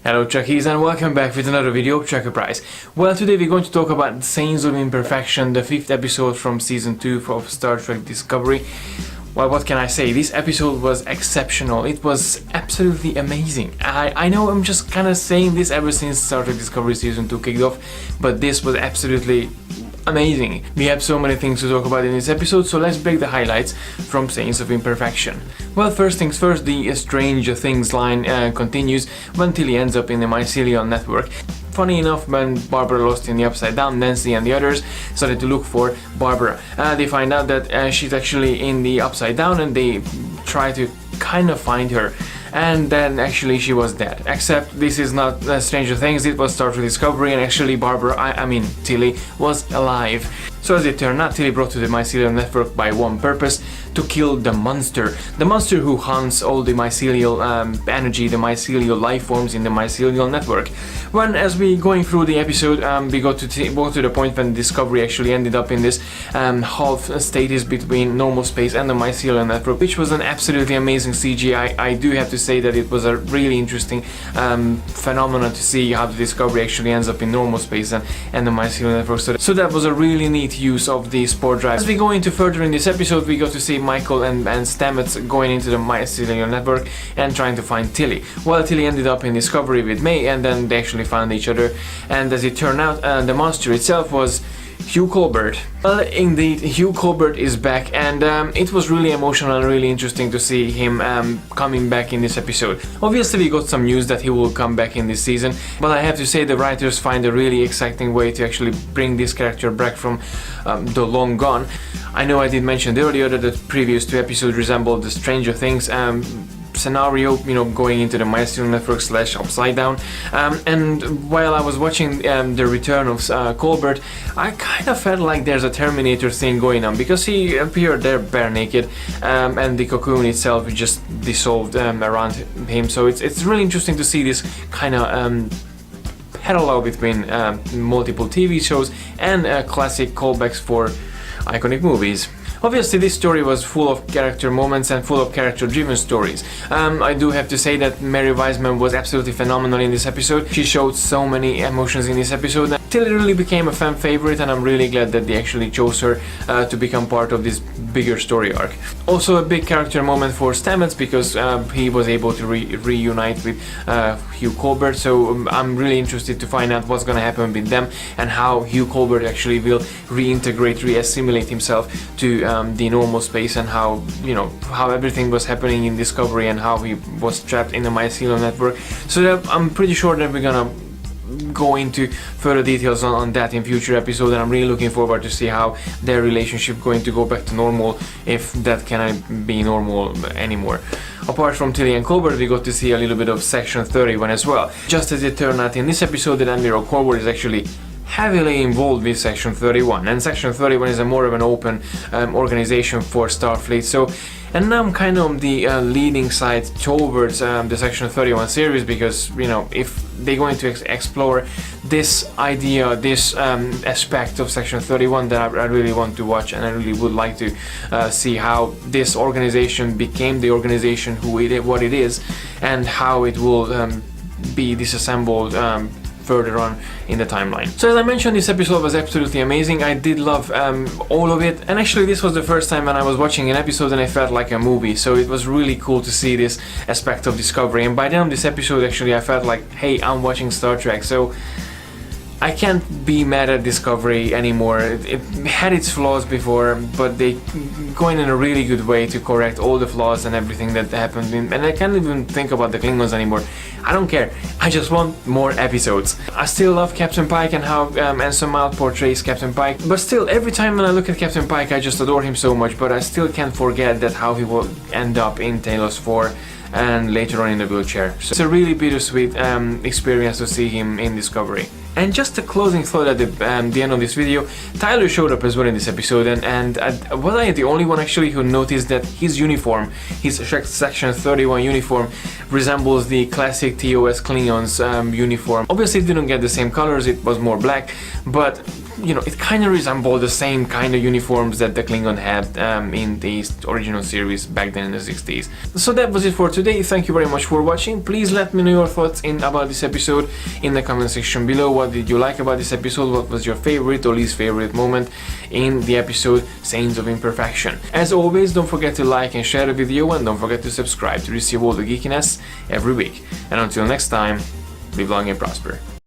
Hello Trekkies and welcome back with another video of TREKKERPRISE. Well, today we're going to talk about Saints of Imperfection, the 5th episode from Season 2 of Star Trek Discovery. Well, what can I say? This episode was exceptional. It was absolutely amazing. I know I'm just kind of saying this ever since Star Trek Discovery Season 2 kicked off, but this was absolutely amazing. We have so many things to talk about in this episode, so let's break the highlights from Saints of Imperfection. Well, first things first, the Stranger Things line continues when Tilly ends up in the mycelial network. Funny enough, when Barbara lost in the Upside Down, Nancy and the others started to look for Barbara. They find out that she's actually in the Upside Down, and they try to kind of find her. And then actually she was dead. Except this is not Stranger Things, it was Star Trek Discovery, and actually Barbara, I mean Tilly, was alive. So as it turned out, Tilly brought to the mycelial network by one purpose: to kill the monster. The monster who hunts all the mycelial energy, the mycelial life forms in the mycelial network. When, as we going through the episode, we got to the point when Discovery actually ended up in this half status between normal space and the mycelial network, which was an absolutely amazing CGI. I do have to say that it was a really interesting phenomenon to see how the Discovery actually ends up in normal space and the mycelial network. So that was a really neat use of the spore drive. As we go into further in this episode, we got to see Michael and Stamets going into the mycelial network and trying to find Tilly. Well, Tilly ended up in Discovery with May, and then they actually found each other, and as it turned out, the monster itself was Hugh Colbert. Well, indeed, Hugh Colbert is back, and it was really emotional and really interesting to see him coming back in this episode. Obviously, we got some news that he will come back in this season, but I have to say the writers find a really exciting way to actually bring this character back from the long gone. I know I did mention earlier that the previous two episodes resembled the Stranger Things scenario, you know, going into the mycelial network / Upside Down, and while I was watching the return of Colbert, I kind of felt like there's a Terminator thing going on, because he appeared there bare naked, and the cocoon itself just dissolved around him. So it's really interesting to see this kind of parallel between multiple TV shows and classic callbacks for iconic movies. Obviously, this story was full of character moments and full of character-driven stories. I do have to say that Mary Wiseman was absolutely phenomenal in this episode. She showed so many emotions in this episode. Tilly really became a fan favorite, and I'm really glad that they actually chose her to become part of this bigger story arc. Also, a big character moment for Stamets, because he was able to reunite with Hugh Colbert. So I'm really interested to find out what's going to happen with them and how Hugh Colbert actually will reintegrate, re-assimilate himself to the normal space, and how, you know, how everything was happening in Discovery and how he was trapped in the mycelial network. So I'm pretty sure that we're gonna go into further details on that in future episodes, and I'm really looking forward to see how their relationship going to go back to normal, if that can be normal anymore. Apart from Tilly and Colbert, we got to see a little bit of Section 31 as well. Just as it turned out in this episode, that Admiral Colbert is actually heavily involved with Section 31, and Section 31 is a more of an open organization for Starfleet. So, and now I'm kind of on the leading side towards the Section 31 series, because, you know, if they're going to explore this idea, this aspect of Section 31, that I really want to watch, and I really would like to see how this organization became the organization what it is, and how it will be disassembled further on in the timeline. So as I mentioned, this episode was absolutely amazing. I did love all of it, and actually this was the first time when I was watching an episode and I felt like a movie, so it was really cool to see this aspect of Discovery. And by the end of this episode, actually I felt like, hey, I'm watching Star Trek. So I can't be mad at Discovery anymore. It had its flaws before, but they going in a really good way to correct all the flaws and everything that happened. And I can't even think about the Klingons anymore. I don't care. I just want more episodes. I still love Captain Pike and how Anson Mount portrays Captain Pike. But still, every time when I look at Captain Pike, I just adore him so much. But I still can't forget that how he will end up in Talos 4 and later on in the wheelchair. So it's a really bittersweet experience to see him in Discovery. And just a closing thought at the end of this video, Tyler showed up as well in this episode, and was I the only one actually who noticed that his uniform, his Section 31 uniform, resembles the classic TOS Klingons uniform. Obviously it didn't get the same colors, it was more black, but you know, it kind of resembled the same kind of uniforms that the Klingon had in the original series back then in the 60s. So that was it for today. Thank you very much for watching. Please let me know your thoughts about this episode in the comment section below. What did you like about this episode? What was your favorite or least favorite moment in the episode Saints of Imperfection? As always, don't forget to like and share the video, and don't forget to subscribe to receive all the geekiness every week. And until next time, live long and prosper.